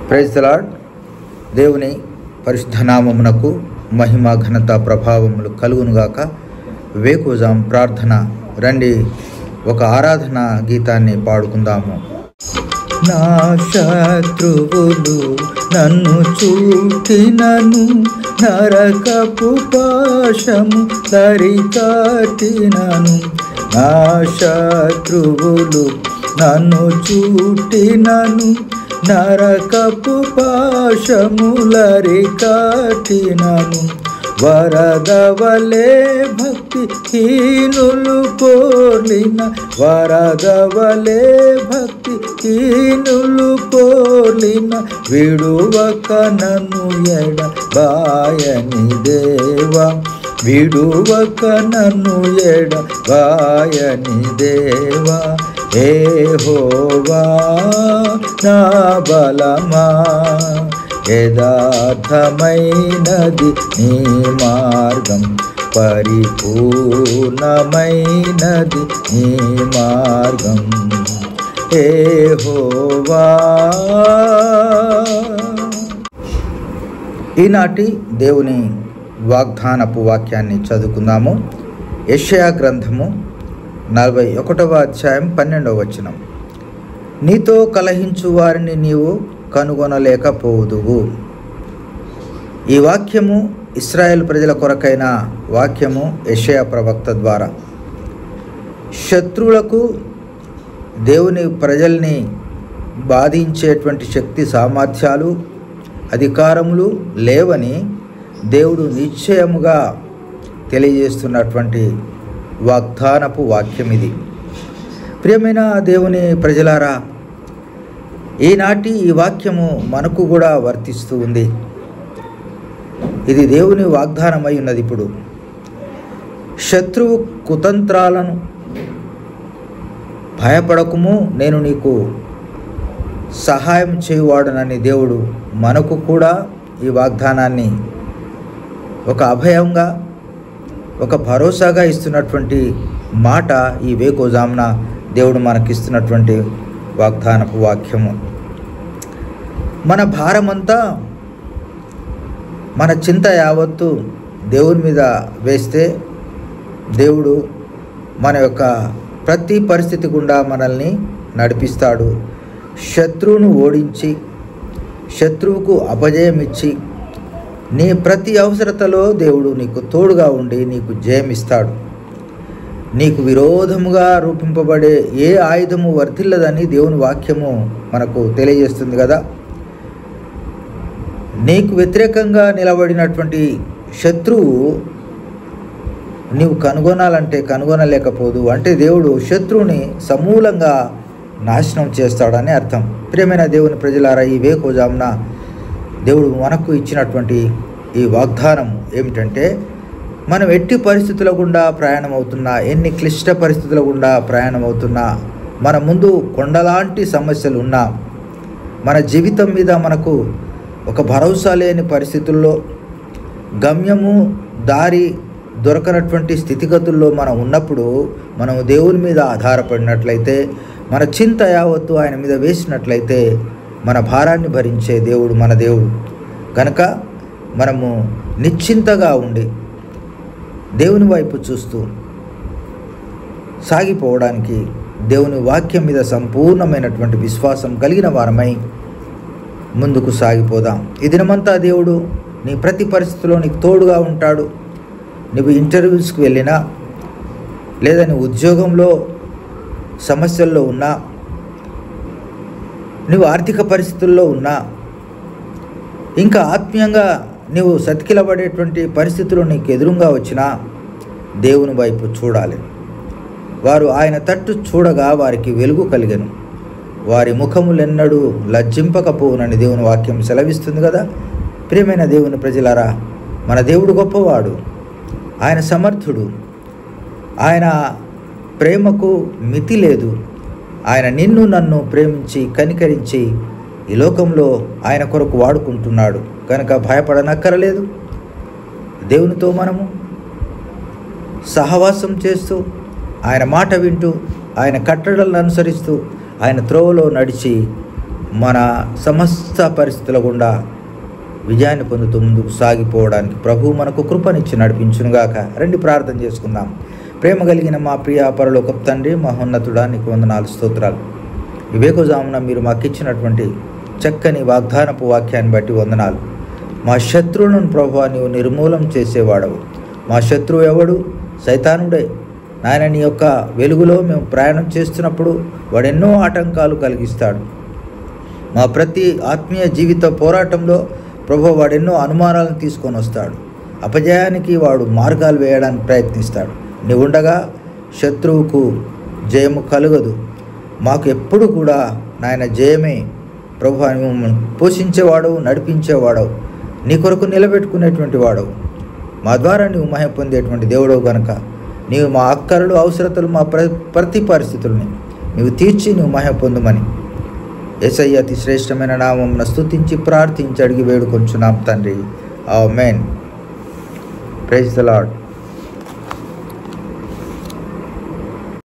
Praise the lord. దేవుని పరిశుద్ధ నామమునకు మహిమ ఘనత ప్రభావములు కలుగునుగాక. వేకుజాం ప్రార్థన. రండి ఒక ఆరాధన గీతాన్ని పాడుకుందాము. నా శత్రువులు నన్ను చూటినను, నరకపు పాశము తరికాటినను. నా శత్రువులు నన్ను చూటినను, నరకపు పాశములరికాటినను. వరదవలే భక్తి హీనులు పోర్లిన, వరదవలే భక్తి హీనులు పోర్లిన. విడువక నన్ను ఎడబాయని దేవా, విడువక నన్ను ఎడబాయని దేవా. యెహోవా నా బలమా, యథార్థమైనది నీ మార్గం, పరిపూర్ణమైనది నీ మార్గం. యెహోవా. ఈనాటి దేవుని వాగ్దానపు వాక్యాన్ని చదువుకుందాము. యెషయా గ్రంథము 41వ అధ్యాయం 12వ వచనం. నీతో కలహించు వారిని నీవు కనుగొనలేకపోదువు. ఈ వాక్యము ఇశ్రాయేల్ ప్రజల కొరకైన వాక్యము. యెషయా ప్రవక్త ద్వారా శత్రువులకు దేవుని ప్రజల్ని బాధించేటువంటి శక్తి సామర్థ్యాలు అధికారములు లేవని దేవుడు నిశ్చయముగా తెలియజేస్తున్నటువంటి వాగ్దానపు వాక్యం ఇది. ప్రియమైన దేవుని ప్రజలారా, ఈనాటి ఈ వాక్యము మనకు కూడా వర్తిస్తూ ఉంది. ఇది దేవుని వాగ్దానమై ఉన్నది. ఇప్పుడు శత్రువు కుతంత్రాలను భయపడకుము, నేను నీకు సహాయం చేయువాడనని దేవుడు మనకు కూడా ఈ వాగ్దానాన్ని ఒక అభయంగా, ఒక భరోసాగా ఇస్తున్నటువంటి మాట ఈ వేకుజామున దేవుడు మనకిస్తున్నటువంటి వాగ్దానపు వాక్యము. మన భారమంతా, మన చింత యావత్తు దేవుని మీద వేస్తే దేవుడు మన యొక్క ప్రతి పరిస్థితి గుండా మనల్ని నడిపిస్తాడు. శత్రువును ఓడించి, శత్రువుకు అపజయం ఇచ్చి, నీ ప్రతి అవసరతలో దేవుడు నీకు తోడుగా ఉండి నీకు జయమిస్తాడు. నీకు విరోధముగా రూపింపబడే ఏ ఆయుధము వర్ధిల్లదని దేవుని వాక్యము మనకు తెలియజేస్తుంది కదా. నీకు వ్యతిరేకంగా నిలబడినటువంటి శత్రువు నీవు కనుగొనాలంటే కనుగొనలేకపోదు. అంటే దేవుడు శత్రువుని సమూలంగా నాశనం చేస్తాడని అర్థం. ప్రియమైన దేవుని ప్రజలారా, ఈ వేకుజామున దేవుడు మనకు ఇచ్చినటువంటి ఈ వాగ్దానం ఏమిటంటే, మనం ఎట్టి పరిస్థితుల గుండా ప్రయాణం అవుతున్నా, ఎన్ని క్లిష్ట పరిస్థితుల గుండా ప్రయాణం అవుతున్నా, మన ముందు కొండలాంటి సమస్యలు ఉన్నా, మన జీవితం మీద మనకు ఒక భరోసా లేని పరిస్థితుల్లో, గమ్యము దారి దొరకనటువంటి స్థితిగతుల్లో మనం ఉన్నప్పుడు, మనం దేవుని మీద ఆధారపడినట్లయితే, మన చింత యావత్తు ఆయన మీద వేసినట్లయితే, మన భారాన్ని భరించే దేవుడు మన దేవుడు. కనుక మనము నిశ్చింతగా ఉండి దేవుని వైపు చూస్తూ సాగిపోవడానికి దేవుని వాక్యం మీద సంపూర్ణమైనటువంటి విశ్వాసం కలిగిన వారమై ముందుకు సాగిపోదాం. ఈ దినమంతా దేవుడు నీ ప్రతి పరిస్థితిలో నీకు తోడుగా ఉంటాడు. నువ్వు ఇంటర్వ్యూస్కి వెళ్ళినా, లేదా నీ ఉద్యోగంలో సమస్యల్లో ఉన్నా, నువ్వు ఆర్థిక పరిస్థితుల్లో ఉన్నా, ఇంకా ఆత్మీయంగా నీవు సతికిలబడేటువంటి పరిస్థితులు నీకు ఎదురుగా వచ్చినా, దేవుని వైపు చూడాలి. వారు ఆయన తట్టు చూడగా వారికి వెలుగు కలిగెను, వారి ముఖములెన్నడూ లజ్జింపకపోవునని దేవుని వాక్యం సెలవిస్తుంది కదా. ప్రియమైన దేవుని ప్రజలారా, మన దేవుడు గొప్పవాడు, ఆయన సమర్థుడు, ఆయన ప్రేమకు మితి లేదు. ఆయన నిన్ను నన్ను ప్రేమించి కనికరించి ఈ లోకంలో ఆయన కొరకు వాడుకుంటున్నాడు. కనుక భయపడనక్కరలేదు. దేవునితో మనము సహవాసం చేస్తూ, ఆయన మాట వింటూ, ఆయన కట్టడలను అనుసరిస్తూ, ఆయన త్రోవలో నడిచి మన సమస్త పరిస్థితుల గుండా విజయాన్ని పొందుతూ ముందుకు సాగిపోవడానికి ప్రభువు మనకు కృపనిచ్చి నడిపించునుగాక. రండి ప్రార్థన చేసుకుందాం. ప్రేమ కలిగిన మా ప్రియ పరలోకపు తండ్రి, మహోన్నతుడా, నీకు వందనాలు, స్తోత్రాలు. ఈ వేకుజామున మీరు మాకు ఇచ్చినటువంటి చక్కని వాగ్దానపు వాక్యాన్ని బట్టి వందనాలు. మా శత్రువులను ప్రభువా నీవు నిర్మూలం చేసేవాడవు. మా శత్రువు ఎవడు? సైతానుడే. నాయన, నీ యొక్క వెలుగులో మేము ప్రయాణం చేస్తున్నప్పుడు వాడు ఎన్నో ఆటంకాలు కలిగిస్తాడు. మా ప్రతి ఆత్మీయ జీవిత పోరాటంలో ప్రభువా వాడు ఎన్నో అనుమానాలను తీసుకొని వస్తాడు. అపజయానికి వాడు మార్గాలు వేయడానికి ప్రయత్నిస్తాడు. నీవు ఉండగా శత్రువుకు జయము కలగదు. మాకు ఎప్పుడు కూడా నాయన జయమే. ప్రభువా నువ్వు పోషించేవాడవు, నడిపించేవాడవు, నీ కొరకు నిలబెట్టుకునేటువంటి వాడవు, మా ద్వారా నీవు మహిమ పొందేటువంటి దేవుడవు గనుక నీవు మా అక్కరలు, అవసరతలు, మా ప్రతి పరిస్థితుల్ని నీవు తీర్చి నువ్వు మహిమ పొందుమని యేసయ్య అతి శ్రేష్టమైన నామమున స్తుతించి ప్రార్థించి అడిగి వేడుకొంచున్నాం తండ్రి. ఆమేన్. Praise the lord.